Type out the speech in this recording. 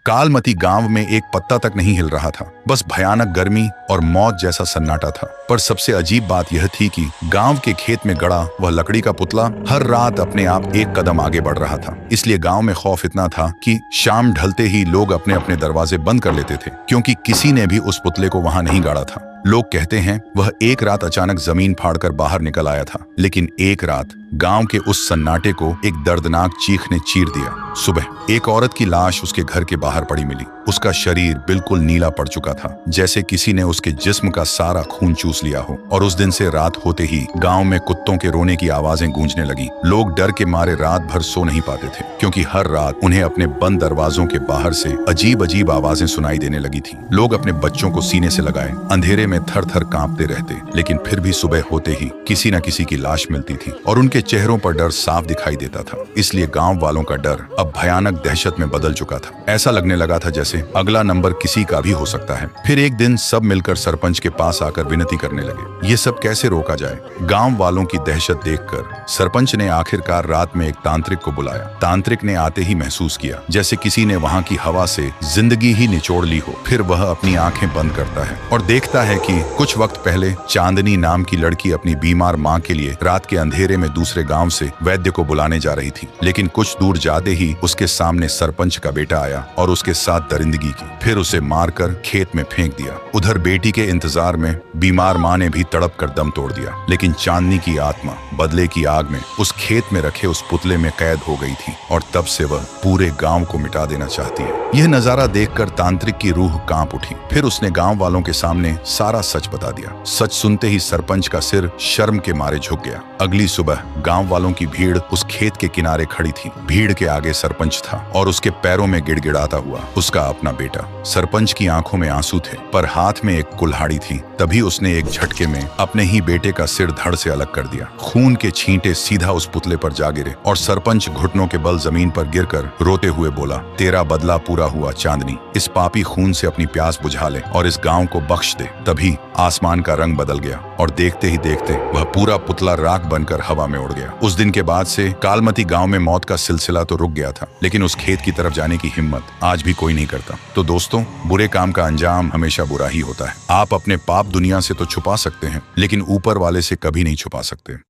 कालमती गांव में एक पत्ता तक नहीं हिल रहा था। बस भयानक गर्मी और मौत जैसा सन्नाटा था। पर सबसे अजीब बात यह थी कि गांव के खेत में गड़ा वह लकड़ी का पुतला हर रात अपने आप एक कदम आगे बढ़ रहा था। इसलिए गांव में खौफ इतना था कि शाम ढलते ही लोग अपने अपने दरवाजे बंद कर लेते थे, क्योंकि किसी ने भी उस पुतले को वहां नहीं गाड़ा था। लोग कहते हैं वह एक रात अचानक जमीन फाड़कर बाहर निकल आया था। लेकिन एक रात गांव के उस सन्नाटे को एक दर्दनाक चीख ने चीर दिया। सुबह एक औरत की लाश उसके घर के बाहर पड़ी मिली। उसका शरीर बिल्कुल नीला पड़ चुका था, जैसे किसी ने उसके जिस्म का सारा खून चूस लिया हो। और उस दिन से रात होते ही गांव में कुत्तों के रोने की आवाजें गूंजने लगी। लोग डर के मारे रात भर सो नहीं पाते थे, क्योंकि हर रात उन्हें अपने बंद दरवाजों के बाहर से अजीब अजीब आवाजें सुनाई देने लगी थी। लोग अपने बच्चों को सीने से लगाए अंधेरे में थर थर कांपते रहते, लेकिन फिर भी सुबह होते ही किसी न किसी की लाश मिलती थी और उनके चेहरों पर डर साफ दिखाई देता था। इसलिए गांव वालों का डर अब भयानक दहशत में बदल चुका था। ऐसा लगने लगा था जैसे अगला नंबर किसी का भी हो सकता है। फिर एक दिन सब मिलकर सरपंच के पास आकर विनती करने लगे, ये सब कैसे रोका जाए। गांव वालों की दहशत देखकर सरपंच ने आखिरकार रात में एक तांत्रिक को बुलाया। तांत्रिक ने आते ही महसूस किया जैसे किसी ने वहां की हवा से जिंदगी ही निचोड़ ली हो। फिर वह अपनी आंखें बंद करता है और देखता है कि कुछ वक्त पहले चांदनी नाम की लड़की अपनी बीमार माँ के लिए रात के अंधेरे में दूसरे गांव से वैद्य को बुलाने जा रही थी। लेकिन कुछ दूर जाते ही उसके सामने सरपंच का बेटा आया और उसके साथ दरिंदगी की। फिर उसे मारकर खेत में फेंक दिया। उधर बेटी के इंतजार में बीमार माँ ने भी तड़प कर दम तोड़ दिया। लेकिन चांदनी की आत्मा बदले की आग में उस खेत में रखे उस पुतले में कैद हो गई थी और तब से वह पूरे गांव को मिटा देना चाहती है। यह नजारा देखकर तांत्रिक की रूह कांप उठी। फिर उसने गांव वालों के सामने सारा सच बता दिया। सच सुनते ही सरपंच का सिर शर्म के मारे झुक गया। अगली सुबह गांव वालों की भीड़ उस खेत के किनारे खड़ी थी। भीड़ के आगे सरपंच था और उसके पैरों में गिड़गिड़ाता हुआ उसका अपना बेटा। सरपंच की आंखों में आंसू थे, पर हाथ में एक कुल्हाड़ी थी। तभी उसने एक झटके में अपने ही बेटे का सिर धड़ से अलग कर दिया। खून के छींटे सीधा उस पुतले पर जा गिरे और सरपंच घुटनों के बल जमीन पर गिरकर रोते हुए बोला, तेरा बदला पूरा हुआ चांदनी। इस पापी खून से अपनी प्यास बुझा ले और इस गांव को बख्श दे। तभी आसमान का रंग बदल गया और देखते ही देखते वह पूरा पुतला राख बनकर हवा में उड़ गया। उस दिन के बाद से कालमती गांव में मौत का सिलसिला तो रुक गया था, लेकिन उस खेत की तरफ जाने की हिम्मत आज भी कोई नहीं करता। तो दोस्तों, बुरे काम का अंजाम हमेशा बुरा ही होता है। आप अपने पाप दुनिया से तो छुपा सकते हैं, लेकिन ऊपर वाले से कभी नहीं छुपा सकते।